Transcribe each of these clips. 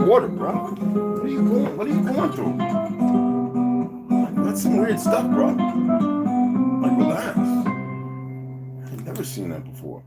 some water, bro. What are you going? What are you going through? Like, that's some weird stuff, bro. Like, relax. I've never seen that before.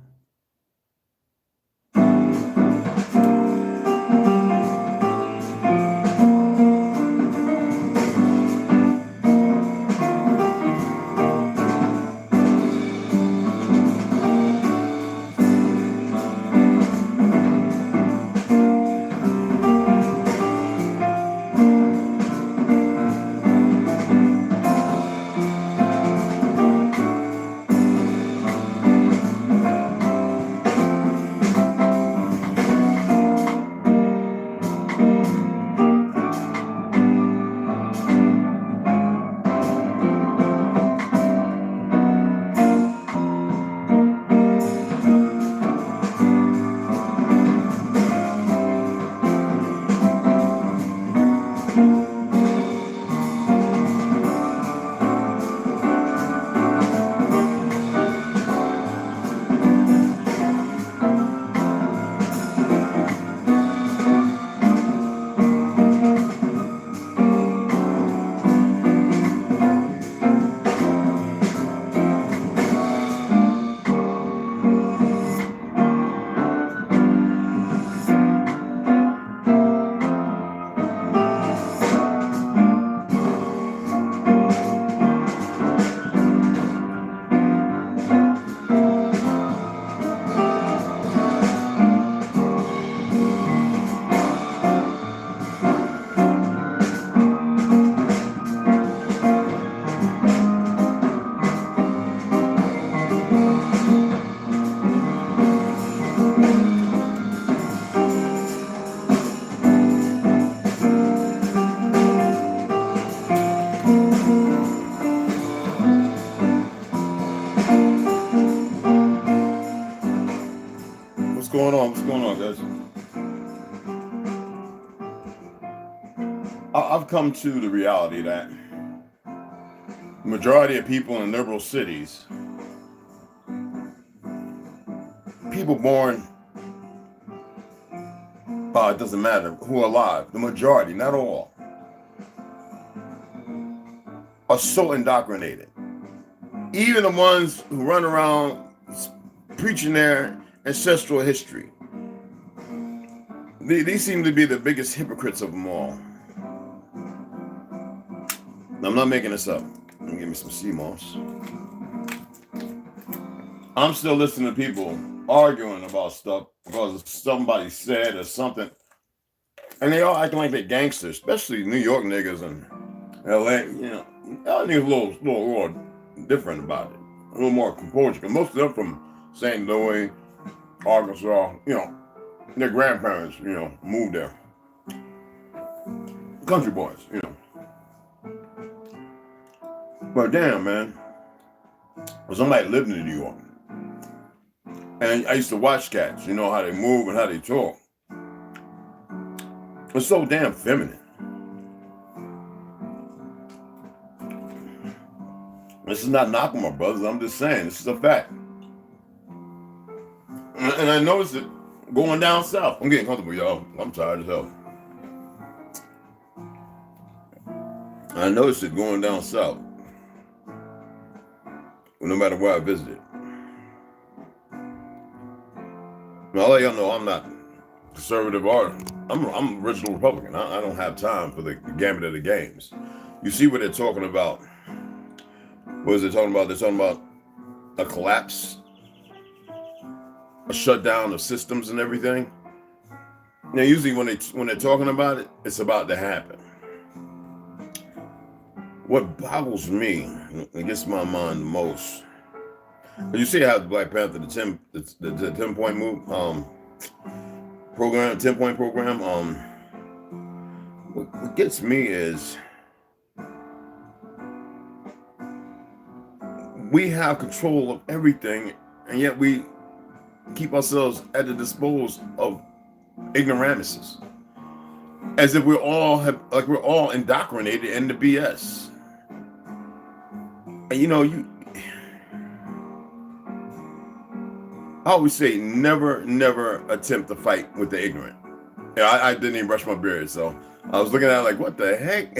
What's going on? What's going on, guys? I've come to the reality that the majority of people in liberal cities, people born, it doesn't matter who are alive, the majority, not all, are so indoctrinated. Even the ones who run around preaching their ancestral history. These seem to be the biggest hypocrites of them all. I'm not making this up. Let me give me some sea moss. I'm still listening to people arguing about stuff because somebody said or something. And they all acting like they're gangsters, especially New York niggas and LA. You know, y'all niggas a little different about it. A little more composure. Because most of them from St. Louis, Arkansas, you know, their grandparents, you know, moved there. Country boys, you know. But damn, man. Somebody lived in New York. And I used to watch cats, you know, how they move and how they talk. It's so damn feminine. This is not knocking my brothers, I'm just saying, this is a fact. And I noticed it going down south. I'm getting comfortable, y'all. I'm tired as hell. I noticed it going down south. No matter where I visited. Now, I'll let y'all know I'm not conservative or I'm original Republican. I don't have time for the gambit of the games. You see what they're talking about. What is it talking about? They're talking about a collapse, a shutdown of systems and everything. Now, usually when they're talking about it, it's about to happen. What boggles me, and gets my mind the most, you see how the Black Panther, the 10-point move, program, 10-point program, what gets me is we have control of everything, and yet we keep ourselves at the disposal of ignoramuses, as if we're all indoctrinated in the BS. And you know, I always say never attempt to fight with the ignorant. Yeah, I didn't even brush my beard, so I was looking at it like, what the heck?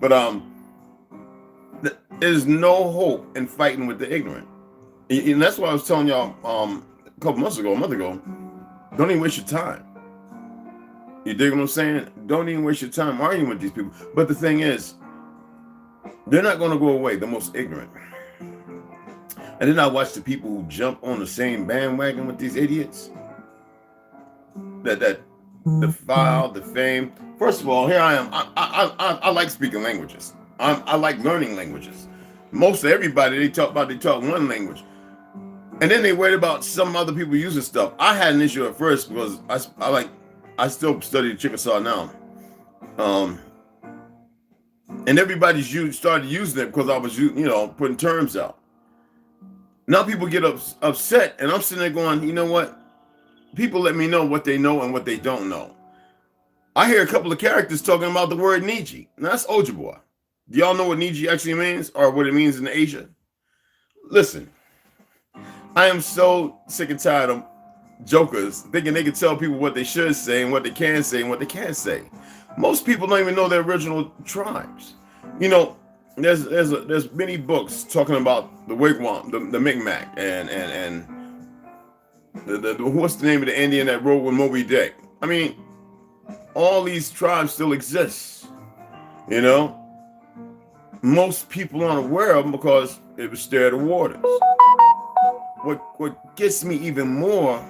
But there's no hope in fighting with the ignorant. And that's why I was telling y'all a month ago, don't even waste your time. You dig what I'm saying? Don't even waste your time arguing with these people. But the thing is, they're not going to go away, the most ignorant. And then I watch the people who jump on the same bandwagon with these idiots. That defile, defame. First of all, here I am. I like speaking languages. I like learning languages. Most of everybody they talk one language. And then they worried about some other people using stuff. I had an issue at first because I still study Chickasaw now. And everybody's started using it because I was, putting terms out. Now people get upset, and I'm sitting there going, you know what? People let me know what they know and what they don't know. I hear a couple of characters talking about the word Niji. Now that's Ojibwa. Do y'all know what Niji actually means or what it means in Asia? Listen, I am so sick and tired of jokers thinking they can tell people what they should say and what they can say and what they can't say. Most people don't even know their original tribes. There's many books talking about the wigwam, the Mi'kmaq, and the what's the name of the Indian that rode with Moby Dick? I mean, all these tribes still exist. Most people aren't aware of them because it was stir the waters. What gets me even more,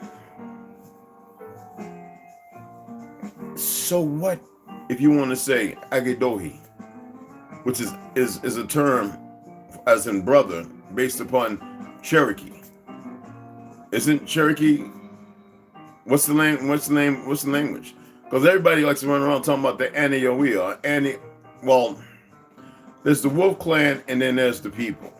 so what if you want to say Agedohi, which is a term as in brother based upon Cherokee. Isn't Cherokee, what's the language? Because everybody likes to run around talking about the Anayoe well, there's the Wolf Clan and then there's the people.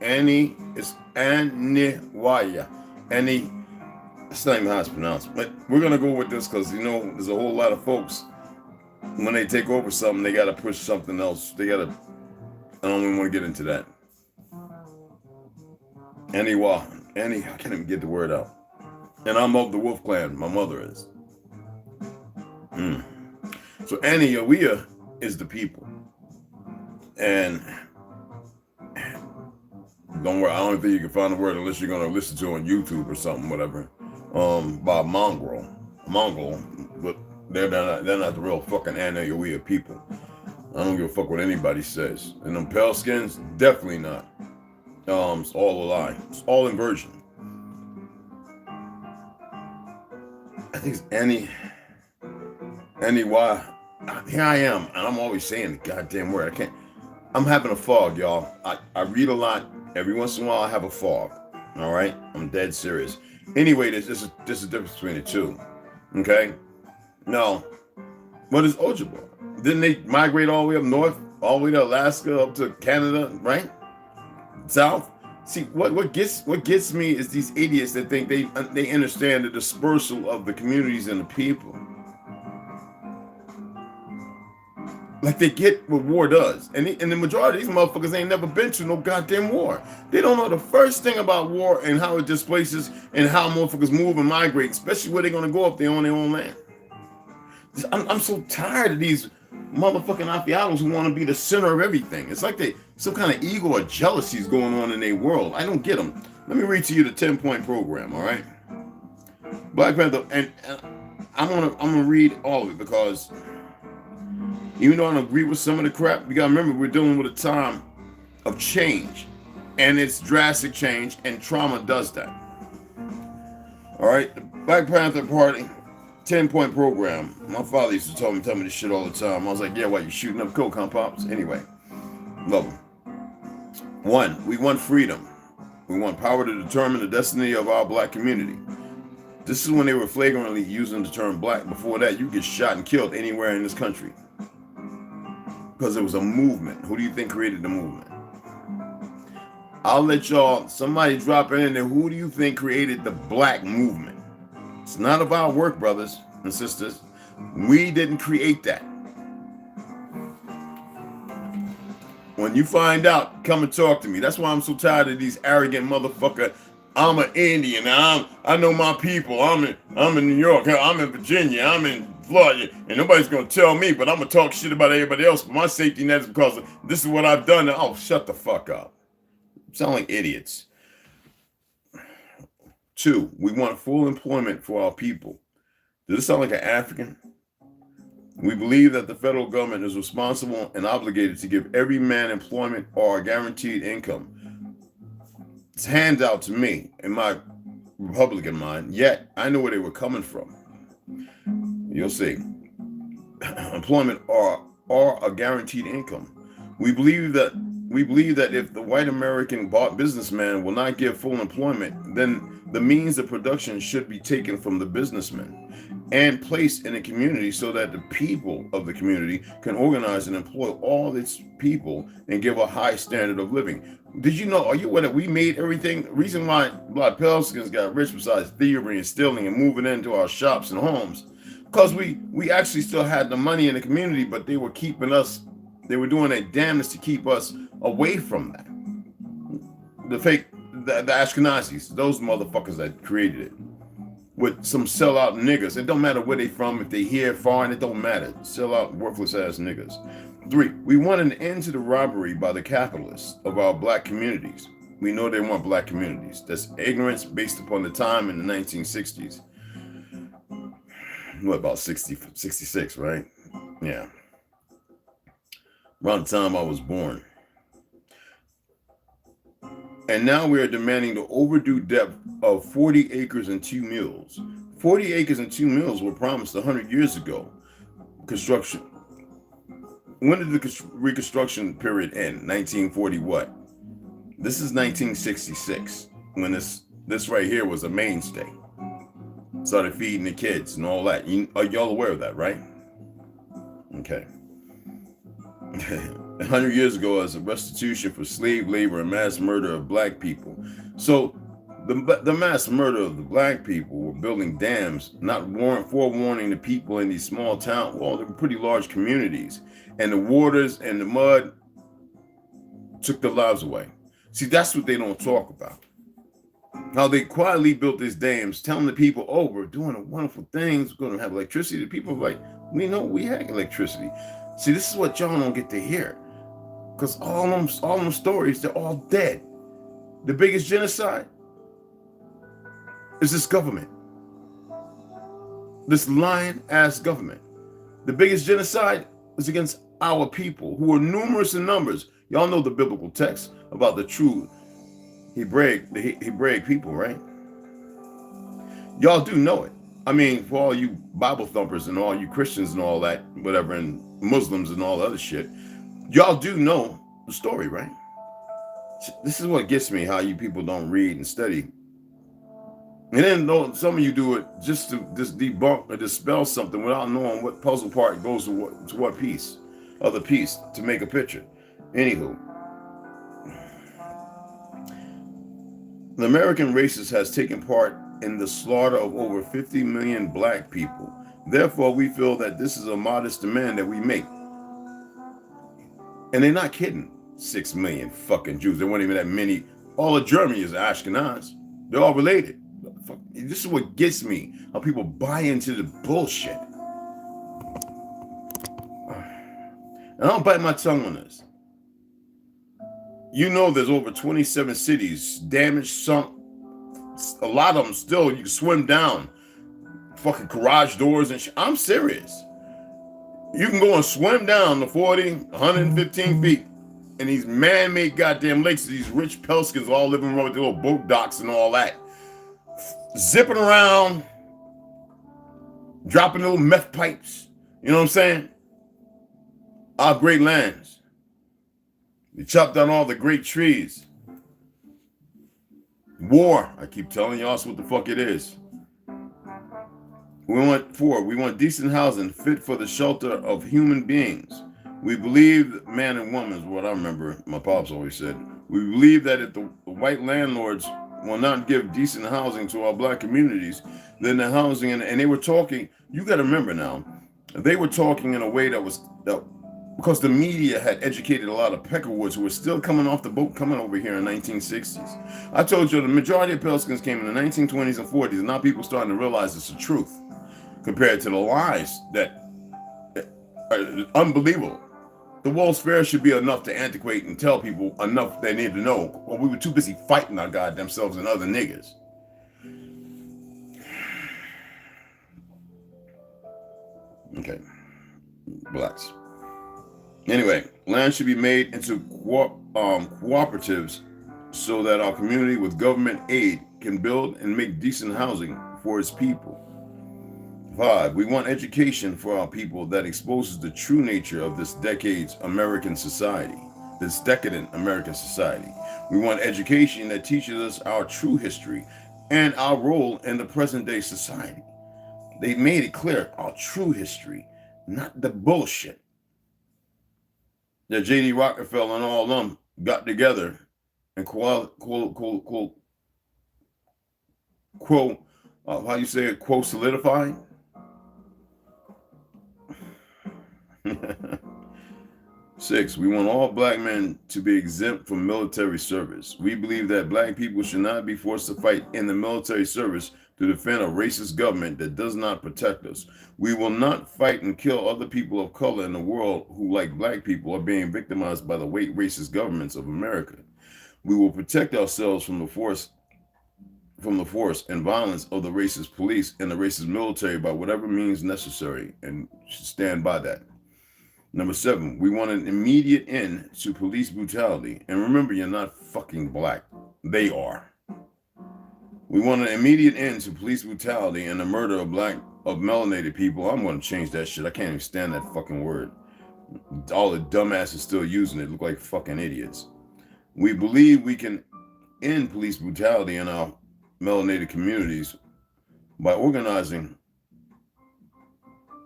Annie is Aniwaya. Annie, it's not even how it's pronounced. But we're gonna go with this because there's a whole lot of folks when they take over something, they gotta push something else. I don't even want to get into that. I can't even get the word out. And I'm of the Wolf Clan. My mother is. So Aniwaya is the people. And don't worry, I don't think you can find the word unless you're gonna listen to it on YouTube or something, whatever. By Mongol, but they're not the real fucking Anayoe people. I don't give a fuck what anybody says. And them pale skins, definitely not. It's all a lie. It's all inversion. I think it's Why. Here I am, and I'm always saying the goddamn word. I'm having a fog, y'all. I read a lot. Every once in a while, I have a fog. All right? I'm dead serious. Anyway, there's a difference between the two. Okay? Now, what is Ojibwa? Didn't they migrate all the way up north, all the way to Alaska, up to Canada, right? South? See, what gets me is these idiots that think they understand the dispersal of the communities and the people. Like they get what war does. And the majority of these motherfuckers ain't never been to no goddamn war. They don't know the first thing about war and how it displaces and how motherfuckers move and migrate, especially where they're going to go if they're on their own land. I'm so tired of these motherfucking afiados who want to be the center of everything. It's like some kind of ego or jealousy is going on in their world. I don't get them. Let me read to you the 10-point program, all right? Black Panther, and I'm gonna read all of it because even though I don't agree with some of the crap, you gotta remember we're dealing with a time of change, and it's drastic change, and trauma does that. All right, the Black Panther Party 10-point program. My father used to tell me this shit all the time. I was like, yeah, what, you shooting up coke, huh, Pops? Anyway, love them. 1, we want freedom. We want power to determine the destiny of our black community. This is when they were flagrantly using the term black. Before that, you get shot and killed anywhere in this country. Because it was a movement. Who do you think created the movement? I'll let y'all, somebody drop it in there. Who do you think created the black movement? It's none of our work, brothers and sisters. We didn't create that. When you find out, come and talk to me. That's why I'm so tired of these arrogant motherfucker. I'm an Indian. I know my people. I'm in New York. I'm in Virginia. I'm in Florida. And nobody's gonna tell me, but I'm gonna talk shit about everybody else. But my safety net is because this is what I've done. Oh, shut the fuck up. You sound like idiots. 2, we want full employment for our people. Does this sound like an African? We believe that the federal government is responsible and obligated to give every man employment or a guaranteed income. It's handout to me in my Republican mind, yet I know where they were coming from. You'll see. Employment or a guaranteed income. We believe that if the white American businessman will not give full employment, then the means of production should be taken from the businessmen and placed in a community so that the people of the community can organize and employ all its people and give a high standard of living. Did you know, are you aware that we made everything? The reason why Black Pelskins got rich besides thievery and stealing and moving into our shops and homes, because we actually still had the money in the community, but they were keeping us, they were doing their damnedest to keep us away from that. The Ashkenazis, those motherfuckers that created it, with some sellout niggas. It don't matter where they from, if they here, foreign, it don't matter. Sellout, worthless ass niggas. 3, we want an end to the robbery by the capitalists of our black communities. We know they want black communities. That's ignorance based upon the time in the 1960s. What, about 66, right? Yeah. Around the time I was born. And now we are demanding the overdue depth of 40 acres and 2 mules. 40 acres and 2 mules were promised 100 years ago. Construction. When did the Reconstruction period end? 1940 what? This is 1966, when this right here was a mainstay. Started feeding the kids and all that. Are y'all aware of that, right? Okay. 100 years ago as a restitution for slave labor and mass murder of black people. So the mass murder of the black people were building dams, not forewarning the people in these small towns, well, they're pretty large communities, and the waters and the mud took their lives away. See, that's what they don't talk about. How they quietly built these dams, telling the people, oh, we're doing wonderful things, we're going to have electricity. The people are like, we know we had electricity. See, this is what y'all don't get to hear. Because all them stories, they're all dead. The biggest genocide is this government. This lying ass government. The biggest genocide is against our people, who are numerous in numbers. Y'all know the biblical text about the true Hebraic people, right? Y'all do know it. I mean, for all you Bible thumpers and all you Christians and all that, whatever, and Muslims and all the other shit, y'all do know the story, right? This is what gets me, how you people don't read and study. And then some of you do it just to debunk or dispel something without knowing what puzzle part goes to what piece, other piece, to make a picture. Anywho, the American racist has taken part in the slaughter of over 50 million black people. Therefore, we feel that this is a modest demand that we make. And they're not kidding. 6 million fucking Jews. There weren't even that many. All of Germany is Ashkenaz. They're all related. This is what gets me, how people buy into the bullshit. And I don't bite my tongue on this. You know there's over 27 cities damaged, sunk. A lot of them still, you can swim down. Fucking garage doors and shit. I'm serious. You can go and swim down the 40, 115 feet in these man-made goddamn lakes. These rich Pelskins all living around with their little boat docks and all that. Zipping around, dropping little meth pipes. You know what I'm saying? Our great lands. They chopped down all the great trees. War. I keep telling y'all what the fuck it is. We want decent housing fit for the shelter of human beings. We believe that man and woman is what I remember my pops always said. We believe that if the white landlords will not give decent housing to our black communities, then the housing, and they were talking, you got to remember now, they were talking in a way that was, because the media had educated a lot of peckerwoods who were still coming off the boat coming over here in the 1960s. I told you the majority of Pale-skins came in the 1920s and 40s, and now people starting to realize it's the truth compared to the lies that are unbelievable. The World's Fair should be enough to antiquate and tell people enough they need to know. Well, we were too busy fighting our goddamn selves and other niggas. Okay. Blacks. Anyway, land should be made into cooperatives so that our community with government aid can build and make decent housing for its people. 5, we want education for our people that exposes the true nature of this decadent American society. We want education that teaches us our true history and our role in the present day society. They made it clear, our true history, not the bullshit that J.D. Rockefeller and all of them got together and solidified. 6, we want all black men to be exempt from military service. We believe that black people should not be forced to fight in the military service to defend a racist government that does not protect us. We will not fight and kill other people of color in the world who, like black people, are being victimized by the white racist governments of America. We will protect ourselves from the force and violence of the racist police and the racist military by whatever means necessary, and should stand by that. Number 7, we want an immediate end to police brutality. And remember, you're not fucking black. They are. We want an immediate end to police brutality and the murder of melanated people. I'm going to change that shit. I can't even stand that fucking word. All the dumbasses still using it look like fucking idiots. We believe we can end police brutality in our melanated communities by organizing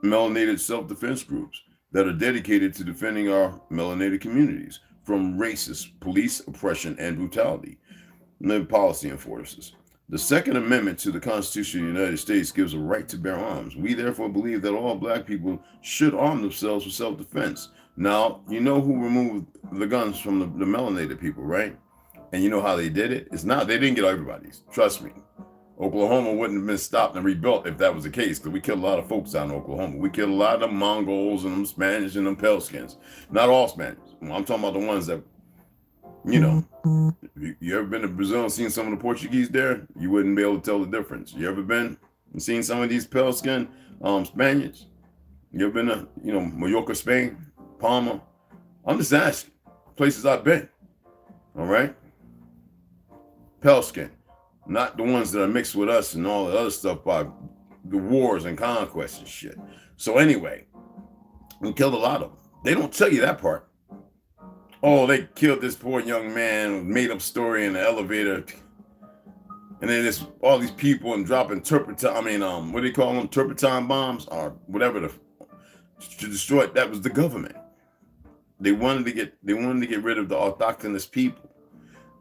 melanated self-defense groups that are dedicated to defending our melanated communities from racist police oppression and brutality. No policy enforcers. The Second Amendment to the Constitution of the United States gives a right to bear arms. We therefore believe that all black people should arm themselves for self-defense. Now, you know who removed the guns from the melanated people, right? And you know how they did it? It's not, they didn't get everybody's. Trust me. Oklahoma wouldn't have been stopped and rebuilt if that was the case, because we killed a lot of folks out in Oklahoma. We killed a lot of them Mongols and them Spanish and them Pale-skins. Not all Spanish. I'm talking about the ones that, you know, you ever been to Brazil and seen some of the Portuguese there? You wouldn't be able to tell the difference. You ever been and seen some of these Pale-skin Spaniards? You ever been to, you know, Mallorca, Spain, Palma? I'm just asking. Places I've been. All right? Pale-skin. Not the ones that are mixed with us and all the other stuff by the wars and conquests and shit. So anyway, we killed a lot of them. They don't tell you that part. Oh, they killed this poor young man, made up story in the elevator. And then there's all these people and dropping turpentine, what do they call them? Turpentine bombs or whatever to destroy it. That was the government. They wanted to get rid of the autochthonous people.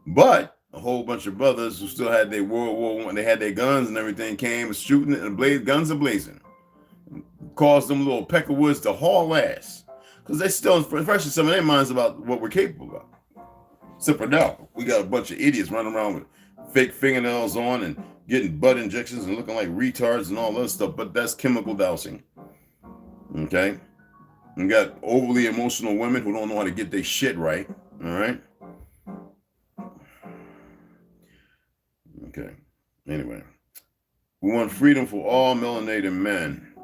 But a whole bunch of brothers who still had their World War I, they had their guns and everything, came shooting it and guns are blazing. Caused them little peckerwoods to haul ass. Because they still fresh in some of their minds about what we're capable of. Except for now, we got a bunch of idiots running around with fake fingernails on and getting butt injections and looking like retards and all that stuff, but that's chemical dousing. Okay? We got overly emotional women who don't know how to get their shit right. All right? Okay. Anyway, we want freedom for all melanated men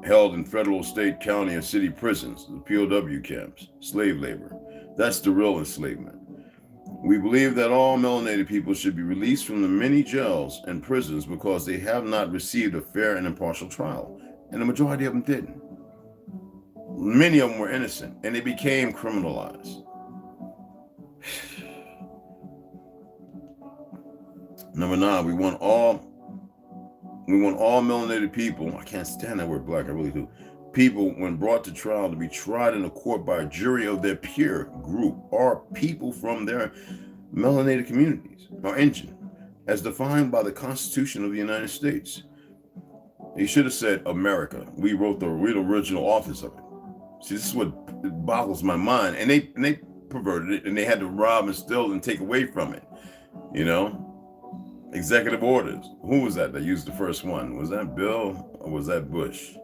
held in federal, state, county, and city prisons, the POW camps, slave labor. That's the real enslavement. We believe that all melanated people should be released from the many jails and prisons because they have not received a fair and impartial trial. And the majority of them didn't. Many of them were innocent, and they became criminalized. Number 9, we want all melanated people, I can't stand that word black, I really do, people when brought to trial to be tried in a court by a jury of their peer group or people from their melanated communities, our engine, as defined by the Constitution of the United States. He should have said America. We're the original authors of it. See, this is what boggles my mind. And they perverted it, and they had to rob and steal and take away from it. You know? Executive orders. Who was that used the first one? Was that Bill or was that Bush?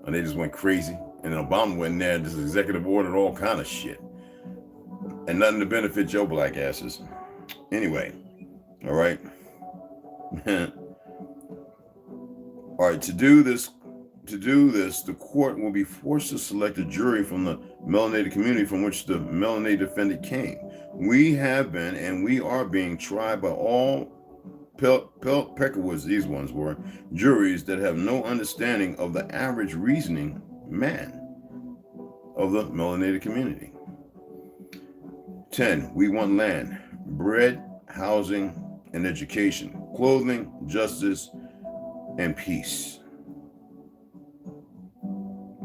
And they just went crazy. And then Obama went in there and just executive ordered all kind of shit. And nothing to benefit your black asses. Anyway, all right. All right, to do this, the court will be forced to select a jury from the melanated community from which the melanated defendant came. We have been and we are being tried by all Peckerwoods, these ones were, juries that have no understanding of the average reasoning man of the melanated community. 10, we want land, bread, housing, and education, clothing, justice, and peace.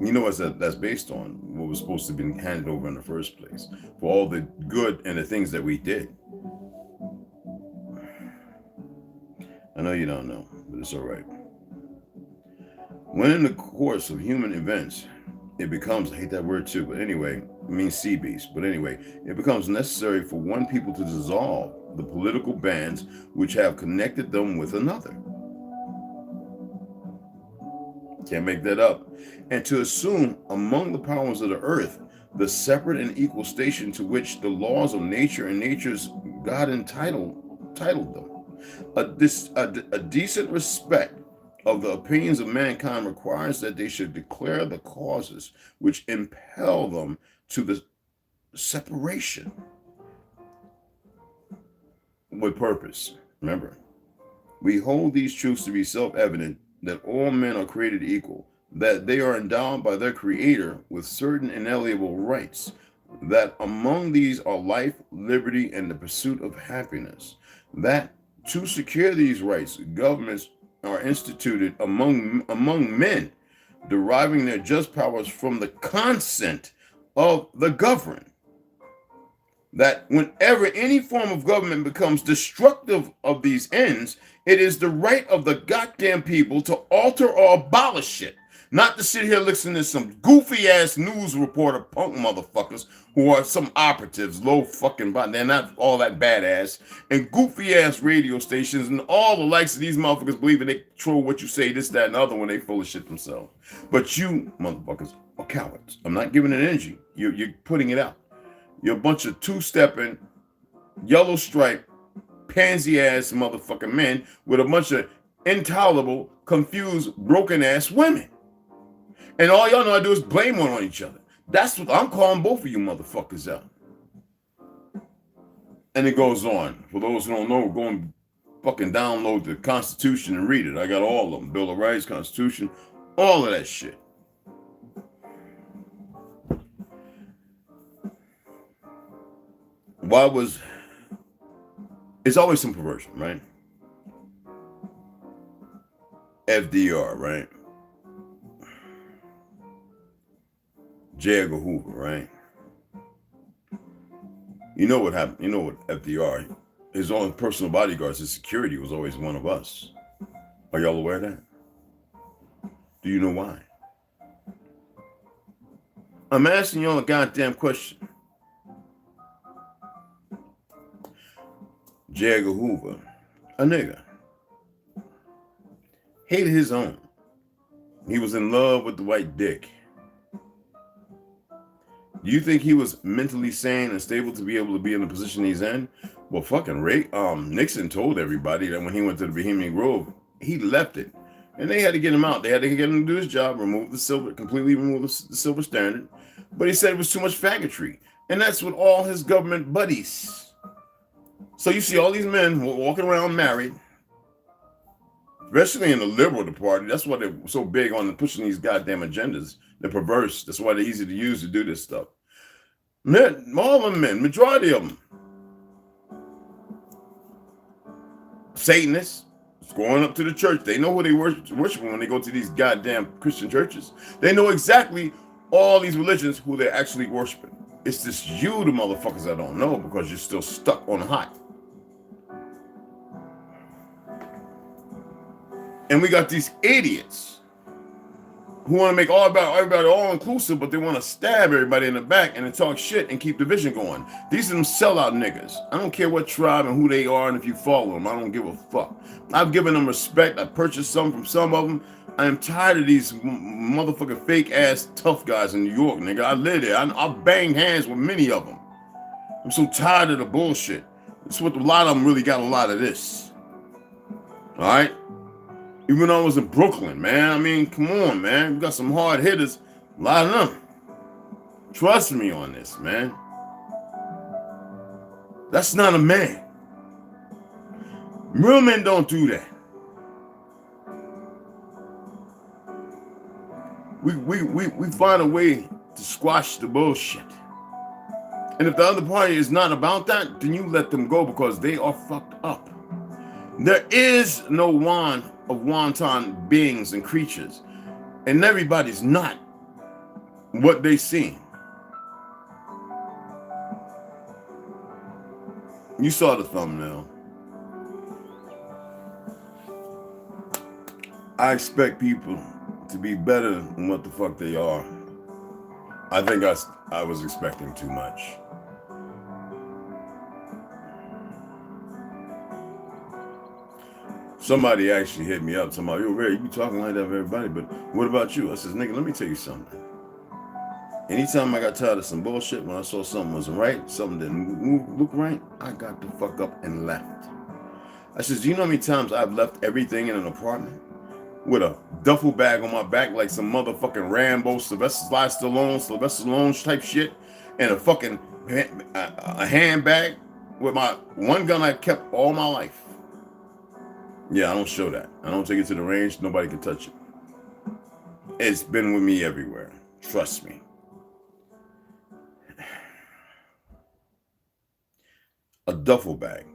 You know what that's based on? What was supposed to be handed over in the first place for all the good and the things that we did. I know you don't know, but it's all right. When in the course of human events, it becomes, I hate that word too, but anyway, it means sea beast. But anyway, it becomes necessary for one people to dissolve the political bands which have connected them with another. Can't make that up. And to assume among the powers of the earth the separate and equal station to which the laws of nature and nature's God entitled them. A decent respect of the opinions of mankind requires that they should declare the causes which impel them to the separation with purpose. Remember, we hold these truths to be self-evident, that all men are created equal, that they are endowed by their Creator with certain inalienable rights, that among these are life, liberty, and the pursuit of happiness, that to secure these rights, governments are instituted among men, deriving their just powers from the consent of the governed. That whenever any form of government becomes destructive of these ends, it is the right of the goddamn people to alter or abolish it. Not to sit here listening to some goofy ass news reporter punk motherfuckers who are some operatives, low fucking body. They're not all that badass. And goofy ass radio stations and all the likes of these motherfuckers believing they control what you say, this, that, and the other when they full of shit themselves. But you motherfuckers are cowards. I'm not giving it energy. You're putting it out. You're a bunch of two-stepping, yellow stripe, pansy ass motherfucking men with a bunch of intolerable, confused, broken ass women. And all y'all know how to do is blame one on each other. That's what I'm calling both of you motherfuckers out. And it goes on. For those who don't know, go and fucking download the Constitution and read it. I got all of them. Bill of Rights, Constitution, all of that shit. It's always some perversion, right? FDR, right? J. Edgar Hoover, right? You know what happened? You know what FDR, his own personal bodyguards, his security was always one of us. Are y'all aware of that? Do you know why? I'm asking y'all a goddamn question. J. Edgar Hoover, a nigga, hated his own. He was in love with the white dick. Do you think he was mentally sane and stable to be able to be in the position he's in? Well, fucking Nixon told everybody that when he went to the Bohemian Grove, he left it. And they had to get him out. They had to get him to do his job, completely remove the silver standard. But he said it was too much faggotry. And that's with all his government buddies. So you see all these men walking around married, especially in the liberal party. That's why they're so big on pushing these goddamn agendas. They're perverse. That's why they're easy to use to do this stuff. Men, all of them men, majority of them, Satanists, going up to the church. They know who they worship when they go to these goddamn Christian churches. They know exactly all these religions who they're actually worshiping. It's just you, the motherfuckers, that don't know because you're still stuck on hot. And we got these idiots who want to make everybody all inclusive, but they want to stab everybody in the back and then talk shit and keep the vision going. These are them sellout niggas. I don't care what tribe and who they are and if you follow them. I don't give a fuck. I've given them respect. I purchased some from some of them. I am tired of these motherfucking fake ass tough guys in New York, nigga. I live there. I've banged hands with many of them. I'm so tired of the bullshit. That's what a lot of them really got a lot of this. All right? Even though I was in Brooklyn, man. I mean, come on, man. We got some hard hitters. A lot of them. Trust me on this, man. That's not a man. Real men don't do that. We find a way to squash the bullshit. And if the other party is not about that, then you let them go because they are fucked up. There is no one of wanton beings and creatures. And everybody's not what they seem. You saw the thumbnail. I expect people to be better than what the fuck they are. I think I was expecting too much. Somebody actually hit me up. Somebody, yo, Ray, you be talking like that for everybody, but what about you? I says, nigga, let me tell you something. Anytime I got tired of some bullshit, when I saw something wasn't right, something didn't look right, I got the fuck up and left. I says, do you know how many times I've left everything in an apartment with a duffel bag on my back like some motherfucking Rambo, Sylvester Stallone type shit, and a fucking a handbag with my one gun I kept all my life. Yeah, I don't show that. I don't take it to the range. Nobody can touch it. It's been with me everywhere. Trust me. A duffel bag.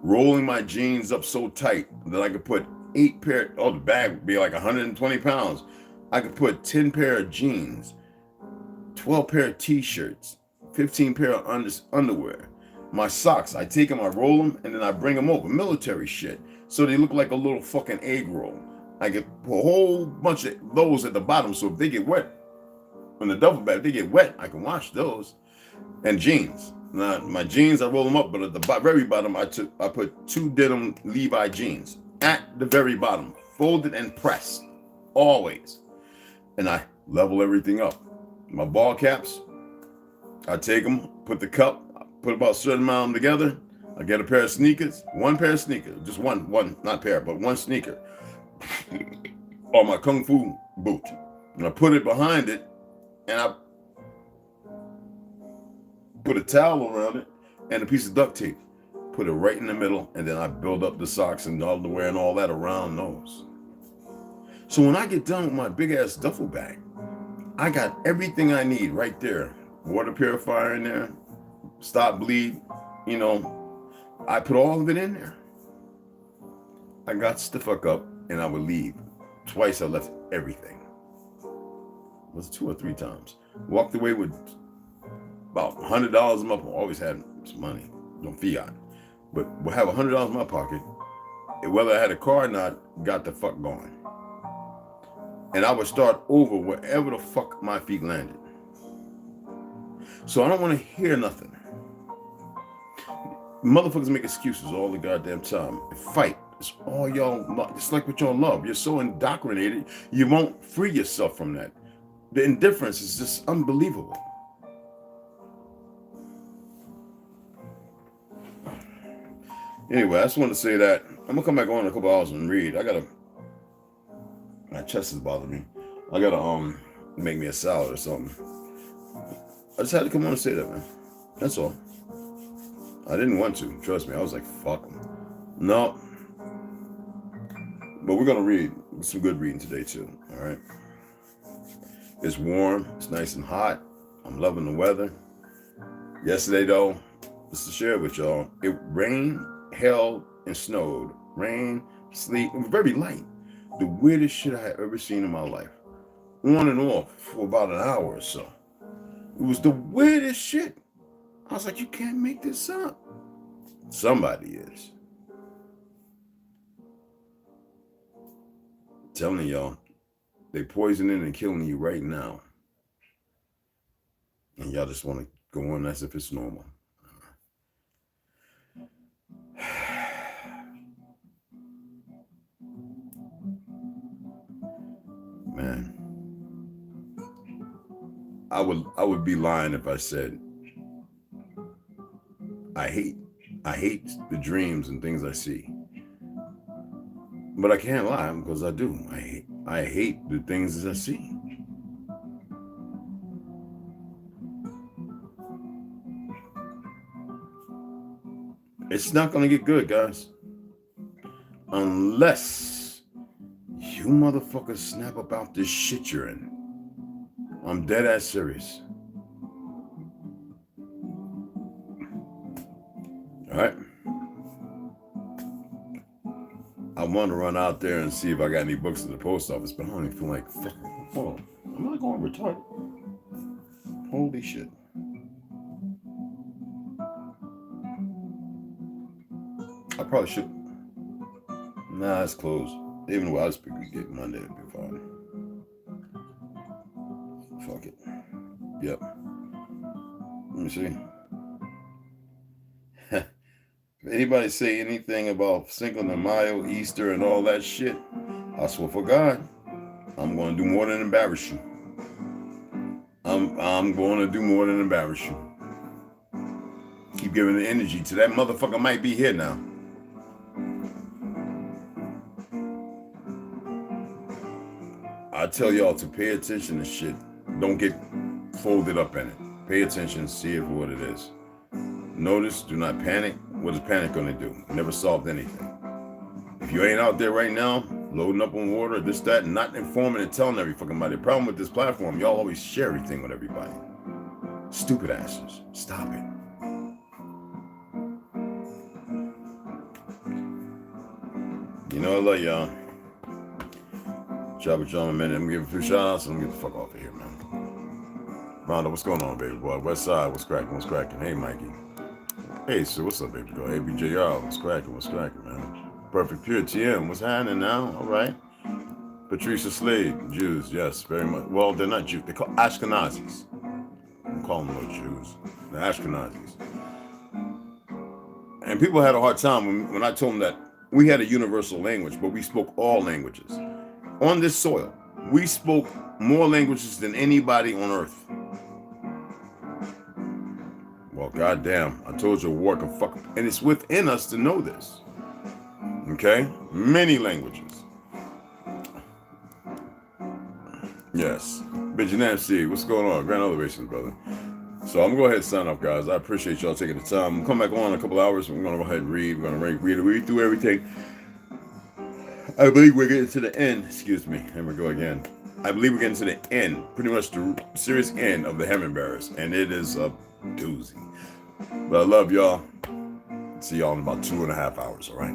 Rolling my jeans up so tight that I could put 8 pair. Oh, the bag would be like 120 pounds. I could put 10 pair of jeans, 12 pair of t-shirts, 15 pair of underwear. My socks, I take them, I roll them, and then I bring them over. Military shit. So they look like a little fucking egg roll. I get a whole bunch of those at the bottom. So if they get wet, when the duffel bag, if they get wet, I can wash those. And jeans. Now, my jeans, I roll them up, but at the very bottom, I put 2 denim Levi jeans at the very bottom, folded and pressed, always. And I level everything up. My ball caps, I take them, put the cup, put about a certain amount of them together. I get a pair of sneakers, one pair of sneakers, just one, not pair, but one sneaker, or my Kung Fu boot. And I put it behind it, and I put a towel around it and a piece of duct tape. Put it right in the middle, and then I build up the socks and underwear and all that around those. So when I get done with my big ass duffel bag, I got everything I need right there. Water purifier in there, stop bleed, you know. I put all of it in there. I got the fuck up and I would leave. Twice I left everything. Was it 2 or 3 times? Walked away with about $100 in my pocket. Always had some money, no fiat. But we'll have $100 in my pocket. And whether I had a car or not, got the fuck going. And I would start over wherever the fuck my feet landed. So I don't want to hear nothing. Motherfuckers make excuses all the goddamn time. Fight. It's all y'all. It's like what y'all love. You're so indoctrinated, you won't free yourself from that. The indifference is just unbelievable. Anyway, I just want to say that I'm gonna come back on in a couple hours and read. My chest is bothering me. I gotta make me a salad or something. I just had to come on and say that, man. That's all. I didn't want to. Trust me. I was like, fuck them. No. But we're going to read some good reading today, too. All right. It's warm. It's nice and hot. I'm loving the weather. Yesterday, though, just to share with y'all, it rained, hailed, and snowed. Rain, sleet. It was very light. The weirdest shit I had ever seen in my life. On and off for about an hour or so. It was the weirdest shit. I was like, you can't make this up. Somebody is. I'm telling y'all, they poisoning and killing you right now. And y'all just want to go on as if it's normal. Man, I would be lying if I said I hate the dreams and things I see. But I can't lie because I do. I hate the things that I see. It's not going to get good, guys. Unless you motherfuckers snap about this shit you're in. I'm dead ass serious. All right. I want to run out there and see if I got any books at the post office, but I don't even feel like fucking. Hold on. Am I going retarded? Holy shit. I probably should. Nah, it's closed. Even though I speak, we get Monday, it'll be fine. Fuck it. Yep. Let me see. If anybody say anything about Cinco de Mayo, Easter, and all that shit, I swear for God, I'm going to do more than embarrass you. I'm going to do more than embarrass you. Keep giving the energy to that motherfucker might be here now. I tell y'all to pay attention to shit. Don't get folded up in it. Pay attention, see it for what it is. Notice, do not panic. What is panic going to do? Never solved anything. If you ain't out there right now, loading up on water, this, that, and not informing and telling every fucking body. The problem with this platform, y'all always share everything with everybody. Stupid asses. Stop it. You know, I love y'all. Chop it y'all in a minute. I'm gonna give a few shout outs and I'm gonna get the fuck off of here, man. Rondo, what's going on, baby boy? West Side, what's cracking? What's cracking? Hey, Mikey. Hey, sir, what's up, baby girl? Hey, BJR, what's cracking? What's cracking, man? Perfect Pure TM, what's happening now? All right. Patricia Slade, Jews, yes, very much. Well, they're not Jews. They're called Ashkenazis. I'm calling them no Jews. They're Ashkenazis. And people had a hard time when I told them that we had a universal language, but we spoke all languages. On this soil, we spoke more languages than anybody on earth. Well, goddamn, I told you war can fuck, and it's within us to know this. Okay? Many languages. Yes. Benjamin MC, what's going on? Grand Elevations, brother. So I'm going to go ahead and sign off, guys. I appreciate y'all taking the time. I'm come back on in a couple hours. We're going to go ahead and read. We're going to read through everything. I believe we're getting to the end. Excuse me. Here we go again. I believe we're getting to the end, pretty much the serious end of the Heaven Bearers. And it is a doozy. But I love y'all. See y'all in about 2.5 hours, all right?